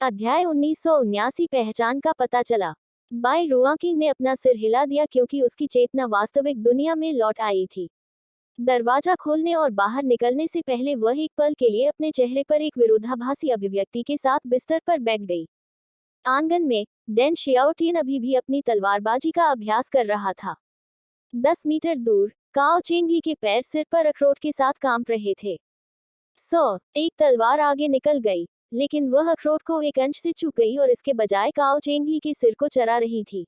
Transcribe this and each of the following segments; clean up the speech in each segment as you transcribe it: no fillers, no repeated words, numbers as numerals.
अध्याय 1979 पहचान का पता चला। बाय रुआकिंग ने अपना सिर हिला दिया क्योंकि उसकी चेतना वास्तविक दुनिया में लौट आई थी। दरवाजा खोलने और बाहर निकलने से पहले वह एक पल के लिए अपने चेहरे पर एक विरोधाभासी अभिव्यक्ति के साथ बिस्तर पर बैठ गई। आंगन में डैन शियाओटियन अभी भी अपनी तलवारबाजी का अभ्यास कर रहा था। 10 मीटर दूर काओ चेंगली के पैर सिर पर अखरोट के साथ कांप रहे थे। एक तलवार आगे निकल गई, लेकिन वह अखरोट को एक अंश से चूक गई और इसके बजाय काओ चेंगली के सिर को चरा रही थी।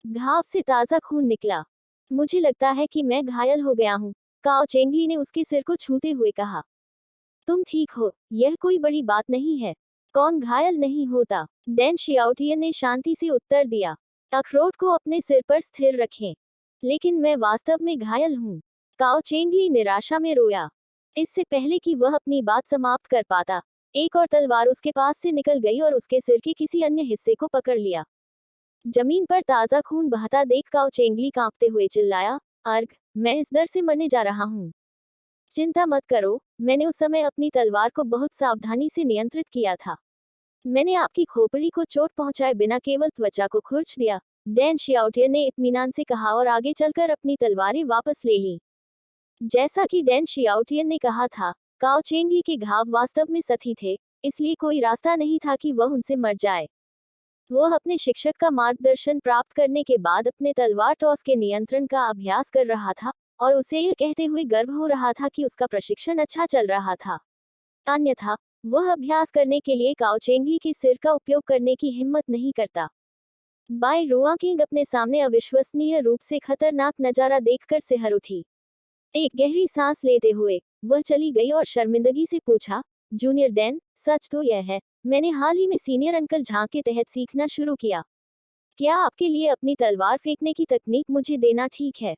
घाव से ताजा खून निकला। मुझे लगता है कि मैं घायल हो गया हूँ, काओ चेंगली ने उसके सिर को छूते हुए कहा। तुम ठीक हो, यह कोई बड़ी बात नहीं है। कौन घायल नहीं होता? डैन शियाओटियन ने शांति से उत्तर दिया। अखरोट को अपने सिर पर स्थिर रखें। लेकिन मैं वास्तव में घायल हूँ, काओ चेंगली निराशा में रोया। इससे पहले कि वह अपनी बात समाप्त कर पाता, एक और तलवार उसके पास से निकल गई और उसके सिर के किसी अन्य हिस्से को पकड़ लिया। जमीन पर ताजा खून बहता देख काओ चेंगली कांपते हुए चिल्लाया, अर्ग, मैं इस डर से मरने जा रहा हूँ। चिंता मत करो, मैंने उस समय अपनी तलवार को बहुत सावधानी से नियंत्रित किया था। मैंने आपकी खोपड़ी को चोट पहुंचाए बिना केवल त्वचा को खुरच दिया, डैन शियाओटियन ने इत्मीनान से कहा और आगे चलकर अपनी तलवारें वापस ले ली। जैसा कि डैन शियाओटियन ने कहा था, काओ चेंगली के घाव वास्तव में सही थे, इसलिए कोई रास्ता नहीं था कि वह उनसे मर जाए। वह अपने शिक्षक का मार्गदर्शन प्राप्त करने के बाद अपने तलवार टॉस के नियंत्रण का अभ्यास कर रहा था, और उसे यह कहते हुए गर्व हो रहा था कि उसका प्रशिक्षण अच्छा चल रहा था। अन्यथा वह अभ्यास करने के लिए काओ चेंगली के सिर का उपयोग करने की हिम्मत नहीं करता। बाय रुआकिंग अपने सामने अविश्वसनीय रूप से खतरनाक नजारा देखकर सिहर उठी। एक गहरी सांस लेते हुए वह चली गई और शर्मिंदगी से पूछा, जूनियर डैन, सच तो यह है, मैंने हाल ही में सीनियर अंकल झांग के तहत सीखना शुरू किया। क्या आपके लिए अपनी तलवार फेंकने की तकनीक मुझे देना ठीक है?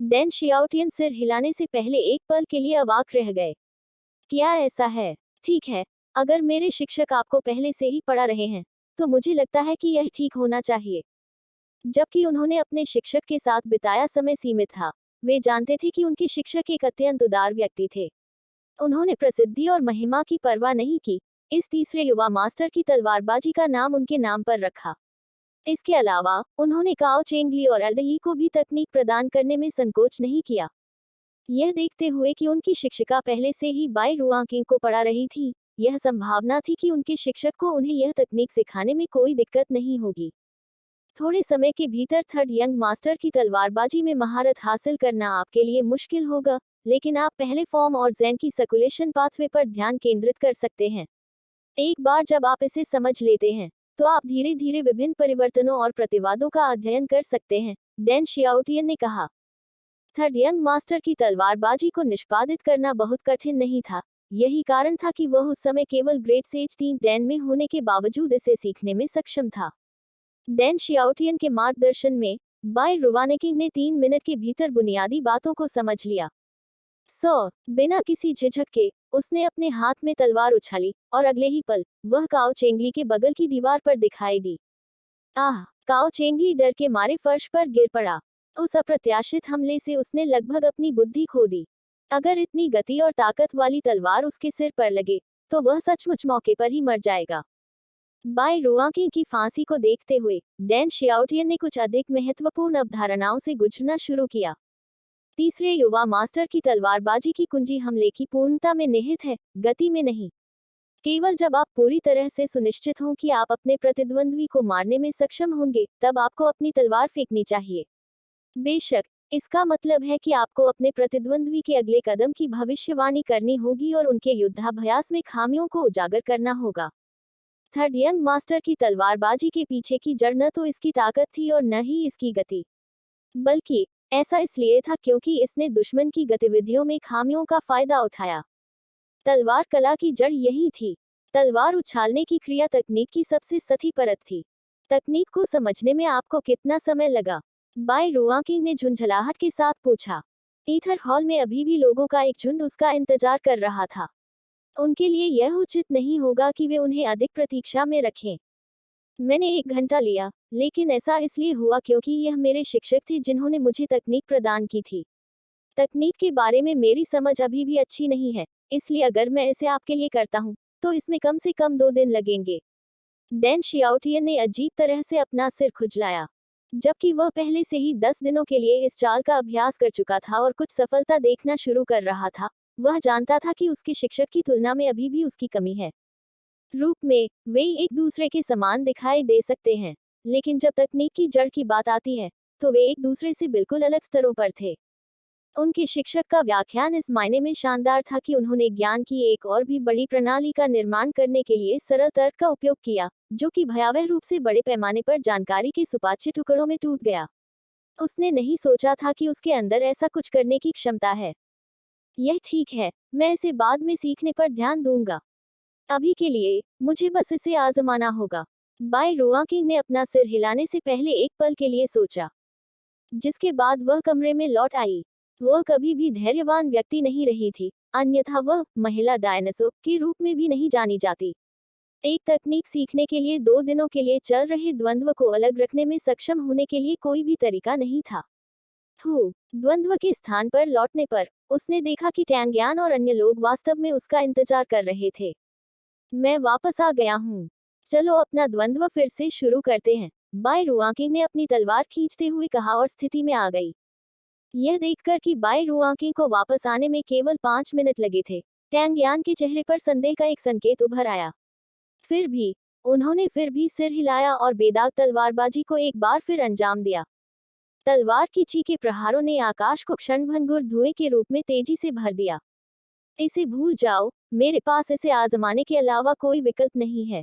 डैन शियाओटियन सिर हिलाने से पहले एक पल के लिए अवाक रह गए। क्या ऐसा है? ठीक है, अगर मेरे शिक्षक आपको पहले से ही पढ़ा रहे हैं, तो मुझे लगता है कि यह ठीक होना चाहिए। जबकि उन्होंने अपने शिक्षक के साथ बिताया समय सीमित था, वे जानते थे कि उनके शिक्षक एक अत्यंत उदार व्यक्ति थे। उन्होंने प्रसिद्धि और महिमा की परवाह नहीं की। इस तीसरे युवा मास्टर की तलवारबाजी का नाम उनके नाम पर रखा। इसके अलावा उन्होंने काओ चेंगली और एल्डई को भी तकनीक प्रदान करने में संकोच नहीं किया। यह देखते हुए कि उनकी शिक्षिका पहले से ही बाय रुआकिंग को पढ़ा रही थी, यह संभावना थी कि उनके शिक्षक को उन्हें यह तकनीक सिखाने में कोई दिक्कत नहीं होगी। थोड़े समय के भीतर थर्ड यंग मास्टर की तलवारबाजी में महारत हासिल करना आपके लिए मुश्किल होगा, लेकिन आप पहले फॉर्म और ज़ेन की सर्कुलेशन पाथवे पर ध्यान केंद्रित कर सकते हैं। एक बार जब आप इसे समझ लेते हैं, तो आप धीरे धीरे विभिन्न परिवर्तनों और प्रतिवादों का अध्ययन कर सकते हैं, डैन शियाओटियन ने कहा। थर्ड यंग मास्टर की तलवारबाजी को निष्पादित करना बहुत कठिन नहीं था। यही कारण था कि वह उस समय केवल ग्रेड सेज 3 डैन में होने के बावजूद इसे सीखने में सक्षम था। डैन शियाओटियन के मार्गदर्शन में बाय रुआकिंग ने 3 मिनट के भीतर बुनियादी बातों को समझ लिया। बिना किसी झिझक के उसने अपने हाथ में तलवार उछाली और अगले ही पल वह काओ चेंगली के बगल की दीवार पर दिखाई दी। काओ चेंगली डर के मारे फर्श पर गिर पड़ा। उस अप्रत्याशित हमले से उसने लगभग अपनी बुद्धि खो दी। अगर इतनी गति और ताकत वाली तलवार उसके सिर पर लगे, तो वह सचमुच मौके पर ही मर जाएगा। बाय रुआकिंग की फांसी को देखते हुए डैन शियाओटियन ने कुछ अधिक महत्वपूर्ण अवधारणाओं से गुजरना शुरू किया। तीसरे युवा मास्टर की तलवारबाजी की कुंजी हमले की पूर्णता में निहित है, गति में नहीं। केवल जब आप पूरी तरह से सुनिश्चित हों कि आप अपने प्रतिद्वंद्वी को मारने में सक्षम होंगे, तब आपको अपनी तलवार फेंकनी चाहिए। बेशक, इसका मतलब है कि आपको अपने प्रतिद्वंद्वी के अगले कदम की भविष्यवाणी करनी होगी और उनके युद्धाभ्यास में खामियों को उजागर करना होगा। थर्ड यंग मास्टर की तलवारबाजी के पीछे की जड़ न तो इसकी ताकत थी और न ही इसकी गति, बल्कि ऐसा इसलिए था क्योंकि इसने दुश्मन की गतिविधियों में खामियों का फायदा उठाया। तलवार कला की जड़ यही थी। तलवार उछालने की क्रिया तकनीक की सबसे सही परत थी। तकनीक को समझने में आपको कितना समय लगा? बाय रुआकिंग ने झुंझलाहट के साथ पूछा। ईथर हॉल में अभी भी लोगों का एक झुंड उसका इंतजार कर रहा था। उनके लिए यह उचित नहीं होगा कि वे उन्हें अधिक प्रतीक्षा में रखें। मैंने 1 घंटा लिया, लेकिन ऐसा इसलिए हुआ क्योंकि यह मेरे शिक्षक थे जिन्होंने मुझे तकनीक प्रदान की थी। तकनीक के बारे में मेरी समझ अभी भी अच्छी नहीं है, इसलिए अगर मैं इसे आपके लिए करता हूँ, तो इसमें कम से कम 2 दिन लगेंगे। डैन शियाओटियन ने अजीब तरह से अपना सिर खुजलाया, जबकि वह पहले से ही 10 दिनों के लिए इस चाल का अभ्यास कर चुका था और कुछ सफलता देखना शुरू कर रहा था। वह जानता था कि उसके शिक्षक की तुलना में अभी भी उसकी कमी है। रूप में वे एक दूसरे के समान दिखाई दे सकते हैं, लेकिन जब तकनीक की जड़ की बात आती है, तो वे एक दूसरे से बिल्कुल अलग स्तरों पर थे। उनके शिक्षक का व्याख्यान इस मायने में शानदार था कि उन्होंने ज्ञान की एक और भी बड़ी प्रणाली का निर्माण करने के लिए सरल तर्क का उपयोग किया, जो कि भयावह रूप से बड़े पैमाने पर जानकारी के सुपाच्य टुकड़ों में टूट गया। उसने नहीं सोचा था कि उसके अंदर ऐसा कुछ करने की क्षमता है। यह ठीक है, मैं इसे बाद में सीखने पर ध्यान दूंगा। अभी के लिए मुझे बस इसे आजमाना होगा। बाय रुआकिंग ने अपना सिर हिलाने से पहले एक पल के लिए सोचा, जिसके बाद वह कमरे में लौट आई। वह कभी भी धैर्यवान व्यक्ति नहीं रही थी, अन्यथा वह महिला डायनासोर के रूप में भी नहीं जानी जाती। एक तकनीक सीखने के लिए 2 दिनों के लिए चल रहे द्वंद्व को अलग रखने में सक्षम होने के लिए कोई भी तरीका नहीं था। द्वंद्व के स्थान पर लौटने पर उसने देखा कि टैंगयान और अन्य लोग वास्तव में उसका इंतजार कर रहे थे। मैं वापस आ गया हूँ। चलो अपना द्वंद्व फिर से शुरू करते हैं, बाय रुआकिंग ने अपनी तलवार खींचते हुए कहा और स्थिति में आ गई। यह देखकर कि बाय रुआकिंग को वापस आने में केवल 5 मिनट लगे थे, टैंगयान के चेहरे पर संदेह का एक संकेत उभर आया। फिर भी उन्होंने फिर भी सिर हिलाया और बेदाग तलवारबाजी को एक बार फिर अंजाम दिया। तलवार की चीखे प्रहारों ने आकाश को क्षणभंगुर धुएं के रूप में तेजी से भर दिया। इसे भूल जाओ, मेरे पास इसे आजमाने के अलावा कोई विकल्प नहीं है।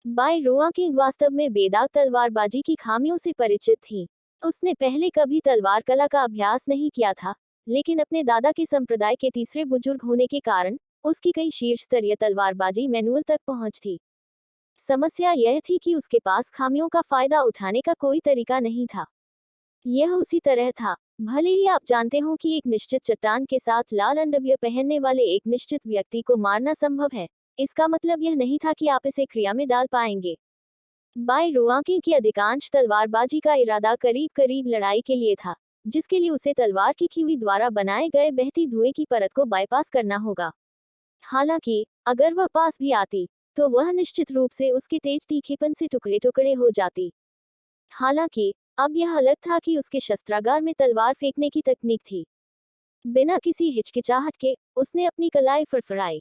बाय रुआकिंग वास्तव में बेदाग तलवारबाजी की खामियों से परिचित थी। उसने पहले कभी तलवार कला का अभ्यास नहीं किया था, लेकिन अपने दादा के संप्रदाय के तीसरे बुजुर्ग होने के कारण उसकी कई शीर्ष स्तरीय तलवारबाजी मैनुअल तक पहुंच थी। समस्या यह थी कि उसके पास खामियों का फायदा उठाने का कोई तरीका नहीं था। यह उसी तरह था, भले ही आप जानते हो कि एक निश्चित चट्टान के साथ लाल अंडरवियर पहनने वाले एक निश्चित व्यक्ति को मारना संभव है, इसका मतलब यह नहीं था कि आप इसे क्रिया में डाल पाएंगे। बाय रुआकिंग की अधिकांश तलवारबाजी का इरादा करीब करीब लड़ाई के लिए था, जिसके लिए उसे तलवार की खींची द्वारा बनाए गए बहती धुएं की परत को बाईपास करना होगा। हालांकि अगर वह पास भी आती, तो वह निश्चित रूप से उसके तेज तीखेपन से टुकड़े टुकड़े हो जाती। हालांकि अब यह अलग था कि उसके शस्त्रागार में तलवार फेंकने की तकनीक थी। बिना किसी हिचकिचाहट के उसने अपनी कलाई फड़फड़ाई।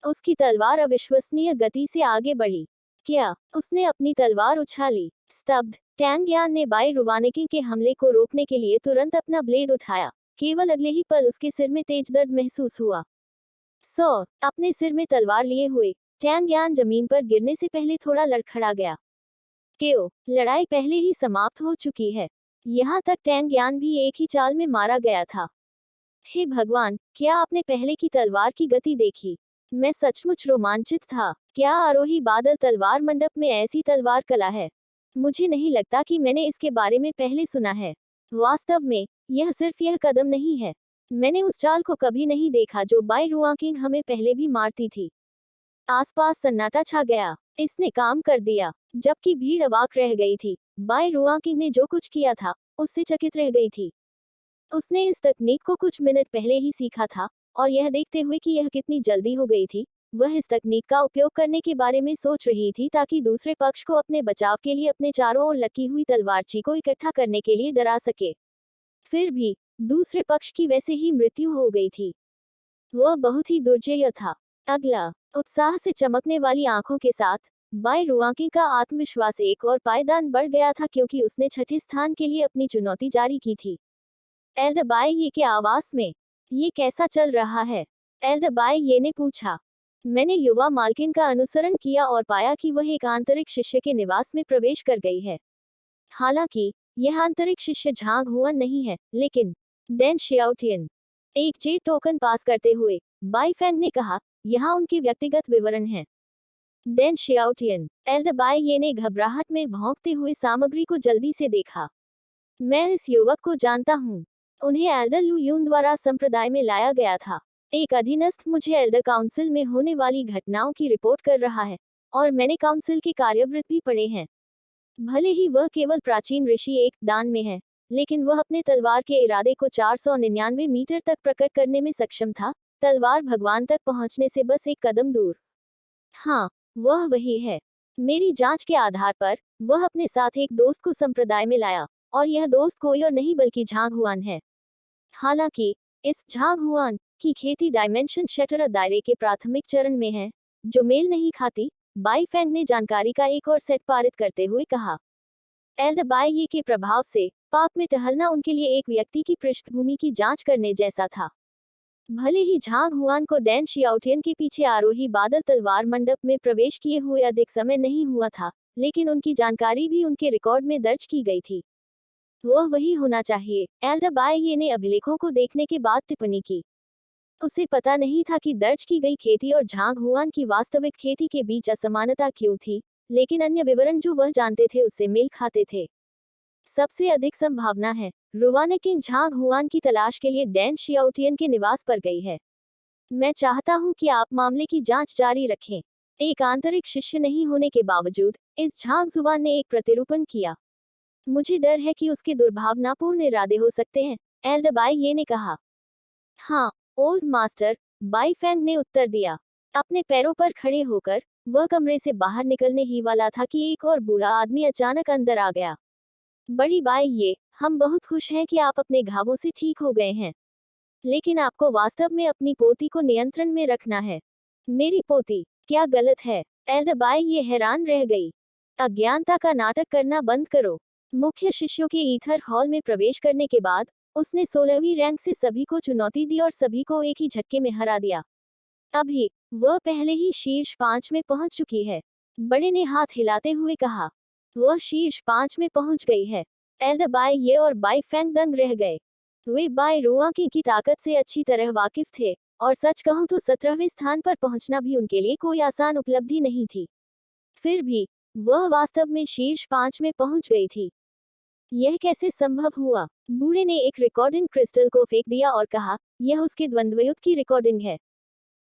उसकी तलवार अविश्वसनीय गति से आगे बढ़ी। क्या उसने अपनी तलवार उछाली? स्तब्ध टैंगयान ने बाय रुआकिंग के हमले को रोकने के लिए तुरंत अपना ब्लेड उठाया। केवल अगले ही पल उसके सिर में तेज दर्द महसूस हुआ। अपने सिर में तलवार लिए हुए टैंगयान जमीन पर गिरने से पहले थोड़ा लड़खड़ा गया। लड़ाई पहले ही समाप्त हो चुकी है। यहाँ तक टैंगयान भी एक ही चाल में मारा गया था। हे भगवान, क्या आपने पहले की तलवार की गति देखी? मैं सचमुच रोमांचित था। क्या आरोही बादल तलवार मंडप में ऐसी तलवार कला है? मुझे नहीं लगता कि मैंने इसके बारे में पहले सुना है। वास्तव में यह सिर्फ यह कदम नहीं है। मैंने उस चाल को कभी नहीं देखा जो बाय रुआकिंग हमें पहले भी मारती थी। आसपास सन्नाटा छा गया। इसने काम कर दिया। जबकि भीड़ अवाक रह गई थी, बाय रुआकिंग ने जो कुछ किया था उससे चकित रह गई थी। उसने इस तकनीक को कुछ मिनट पहले ही सीखा था, और यह देखते हुए कि यह कितनी जल्दी हो गई थी, वह इस तकनीक का उपयोग करने के बारे में सोच रही थी ताकि दूसरे पक्ष को अपने बचाव के लिए अपने चारों ओर लटकी हुई तलवारची को इकट्ठा करने के लिए डरा सके। फिर भी दूसरे पक्ष की वैसे ही मृत्यु हो गई थी। वह बहुत ही दुर्जेय था। अगला उत्साह से चमकने वाली आंखों के साथ बाय रुआकिंग का आत्मविश्वास एक और पायदान बढ़ गया था, क्योंकि उसने छठे स्थान के लिए अपनी चुनौती जारी की थी। एल्डर बाय ये के आवास में, ये कैसा चल रहा है? एल्डर बाय ये ने पूछा। मैंने युवा मालकिन का अनुसरण किया और पाया कि वह एक आंतरिक शिष्य के निवास में प्रवेश कर गई है। हालांकि यह आंतरिक शिष्य झांग हुआन नहीं है, लेकिन डैन शियाओटियन। एक जे टोकन पास करते हुए बाय फैंग ने कहा, यहाँ उनके व्यक्तिगत विवरण हैं। Dan Xiaotian. एल्डर बाय ये ने घबराहट में भौंकते हुए सामग्री को जल्दी से देखा। मैं इस युवक को जानता हूँ। उन्हें एल्डर लू यून द्वारा संप्रदाय में लाया गया था। एक अधीनस्थ मुझे एल्डर काउंसिल में होने वाली घटनाओं की रिपोर्ट कर रहा है, और मैंने काउंसिल के कार्यवृत्त भी पढ़े हैं। भले ही वह केवल प्राचीन ऋषि एक दान में है, लेकिन वह अपने तलवार के इरादे को 499 मीटर तक प्रकट करने में सक्षम था, तलवार भगवान तक पहुंचने से बस एक कदम दूर। हाँ, वह वही है। मेरी जांच के आधार पर वह अपने साथ एक दोस्त को संप्रदाय में लाया, और यह दोस्त कोई और नहीं बल्कि झांग हुआन है। हालांकि इस झांग हुआन की खेती डायमेंशन शटर दायरे के प्राथमिक चरण में है, जो मेल नहीं खाती। बाई फेंग ने जानकारी का एक और सेट पारित करते हुए कहा। एल्डबाई के प्रभाव से पार्क में टहलना उनके लिए एक व्यक्ति की पृष्ठभूमि की जांच करने जैसा था। भले ही झांग हुआन को डैन शियाओटियन के पीछे आरोही बादल तलवार मंडप में प्रवेश किए हुए अधिक समय नहीं हुआ था, लेकिन उनकी जानकारी भी उनके रिकॉर्ड में दर्ज की गई थी। वह वही होना चाहिए, एल्डबाई ने अभिलेखों को देखने के बाद टिप्पणी की। उसे पता नहीं था कि दर्ज की गई खेती और झांग हुआन की वास्तविक खेती के बीच असमानता क्यों थी, लेकिन अन्य विवरण जो वह जानते थे उससे मेल खाते थे। सबसे अधिक संभावना है रुवानकिंग झांग हुआन की तलाश के लिए डैन शियाओटियन के निवास पर गई है। मैं चाहता हूं कि आप मामले की जांच जारी रखें। एक आंतरिक शिष्य नहीं होने के बावजूद इस झांग जुबान ने एक प्रतिरूपण किया। मुझे डर है कि उसके दुर्भावनापूर्ण इरादे हो सकते हैं, एल्डबाई ने कहा। हाँ, ओल्ड मास्टर, बाई फेंग ने उत्तर दिया। अपने पैरों पर खड़े होकर वह कमरे से बाहर निकलने ही वाला था कि एक और बूढ़ा आदमी अचानक अंदर आ गया। बड़ी बाई, हम बहुत खुश हैं कि आप अपने घावों से ठीक हो गए हैं, लेकिन आपको वास्तव में अपनी पोती को नियंत्रण में रखना है। मेरी पोती, क्या गलत है? एल्डबाई हैरान रह गई। अज्ञानता का नाटक करना बंद करो। मुख्य शिष्यों के ईथर हॉल में प्रवेश करने के बाद उसने 16वीं रैंक से सभी को चुनौती दी और सभी को एक ही झटके में हरा दिया। अभी वह पहले ही शीर्ष 5 में पहुंच चुकी है, बड़े ने हाथ हिलाते हुए कहा। वह शीर्ष 5 में पहुंच गई है। एल्डबाई और बाई फेंग दंग रह गए। वे बाई रुआंकिंग की ताकत से अच्छी तरह वाकिफ थे, और सच कहूं तो 17वें स्थान पर पहुंचना भी उनके लिए कोई आसान उपलब्धि नहीं थी। फिर भी वह वास्तव में शीर्ष 5 में पहुंच गई थी। यह कैसे संभव हुआ? बूढ़े ने एक रिकॉर्डिंग क्रिस्टल को फेंक दिया और कहा, यह उसके द्वंद्वयुद्ध की रिकॉर्डिंग है।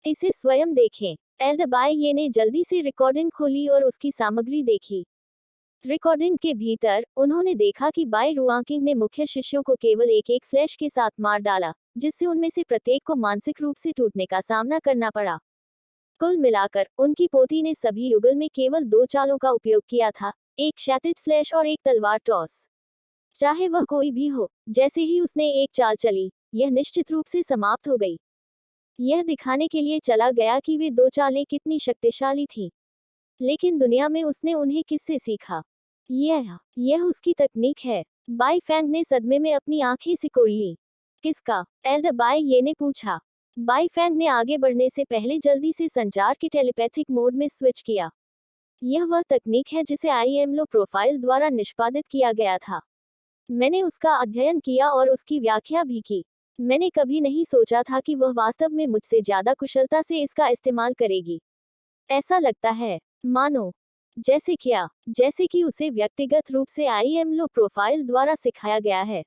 इसे स्वयं देखें। एल्डबाई ने जल्दी से रिकॉर्डिंग खोली और उसकी सामग्री देखी। रिकॉर्डिंग के भीतर उन्होंने देखा कि बाई रुआंकिंग ने मुख्य शिष्यों को केवल एक स्लैश के साथ मार डाला, जिससे उनमें से प्रत्येक को मानसिक रूप से टूटने का सामना करना पड़ा। कुल मिलाकर उनकी पोती ने सभी युगल में केवल 2 चालों का उपयोग किया था, एक क्षैतिज स्लैश और एक तलवार टॉस। चाहे वह कोई भी हो, जैसे ही उसने एक चाल चली, यह निश्चित रूप से समाप्त हो गई। यह दिखाने के लिए चला गया कि वे 2 चालें कितनी शक्तिशाली थीं। लेकिन दुनिया में उसने उन्हें किससे सीखा? यह उसकी तकनीक है। बाई फेंग ने सदमे में अपनी आंखें सिकोड़ लीं। किसका? एल्डबाई ने पूछा। बाई फेंग ने आगे बढ़ने से पहले जल्दी से संचार के टेलीपैथिक मोड में स्विच किया। यह वह तकनीक है जिसे आईएमलो प्रोफाइल द्वारा निष्पादित किया गया था। मैंने उसका अध्ययन किया और उसकी व्याख्या भी की। मैंने कभी नहीं सोचा था कि वह वास्तव में मुझसे ज्यादा कुशलता से इसका इस्तेमाल करेगी। ऐसा लगता है मानो जैसे कि उसे व्यक्तिगत रूप से आईएमलो प्रोफाइल द्वारा सिखाया गया है,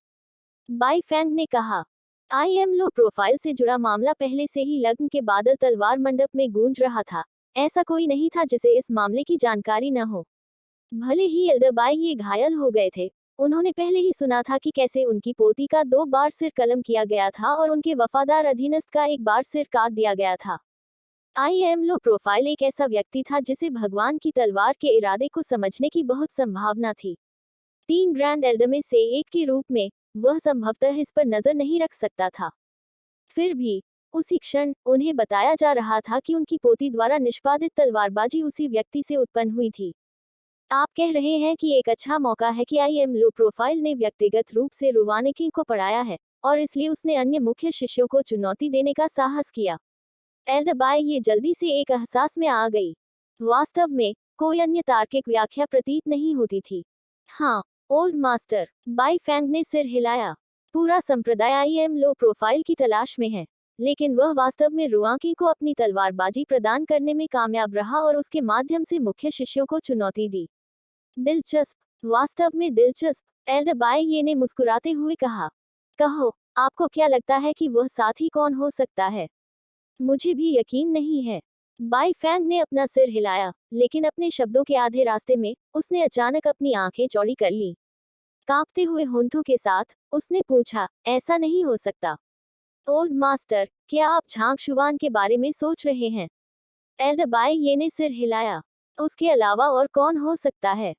बाई फेंग ने कहा। आईएमलो प्रोफाइल से जुड़ा मामला पहले से ही लग्न के बादल तलवार मंडप में गूंज रहा था। ऐसा कोई नहीं था जिसे इस मामले की जानकारी न हो। भले ही एल्डबाई घायल हो गए थे, उन्होंने पहले ही सुना था कि कैसे उनकी पोती का 2 बार सिर कलम किया गया था और उनके वफादार अधीनस्थ का 1 बार सिर काट दिया गया था। आईएमलो प्रोफाइल एक ऐसा व्यक्ति था जिसे भगवान की तलवार के इरादे को समझने की बहुत संभावना थी। 3 ग्रैंड एल्डर में से एक के रूप में वह संभवतः इस पर नजर नहीं रख सकता था। फिर भी उसी क्षण उन्हें बताया जा रहा था कि उनकी पोती द्वारा निष्पादित तलवारबाजी उसी व्यक्ति से उत्पन्न हुई थी। आप कह रहे हैं कि एक अच्छा मौका है कि आईएमलो प्रोफाइल ने व्यक्तिगत रूप से रुवानकिंग को पढ़ाया है, और इसलिए उसने अन्य मुख्य शिष्यों को चुनौती देने का साहस किया। एल्डबाई जल्दी से एक एहसास में आ गई। वास्तव में कोई अन्य तार्किक व्याख्या प्रतीत नहीं होती थी। हाँ, ओल्ड मास्टर, बाई फेंग ने सिर हिलाया। पूरा संप्रदाय आईएमलो प्रोफाइल की तलाश में है, लेकिन वह वास्तव में रुआंकिंग को अपनी तलवारबाजी प्रदान करने में कामयाब रहा और उसके माध्यम से मुख्य शिष्यों को चुनौती दी। दिलचस्प, वास्तव में दिलचस्प, एल्डबाई ने मुस्कुराते हुए कहा। कहो, आपको क्या लगता है कि वह साथी कौन हो सकता है? मुझे भी यकीन नहीं है। बाई फेंग ने अपना सिर हिलाया, लेकिन अपने शब्दों के आधे रास्ते में उसने अचानक अपनी आंखें चौड़ी कर लीं। कांपते हुए होंठों के साथ उसने पूछा, ऐसा नहीं हो सकता। ओल्ड मास्टर, क्या आप झांग शुआन के बारे में सोच रहे हैं? एल्डबाई ने सिर हिलाया। उसके अलावा और कौन हो सकता है?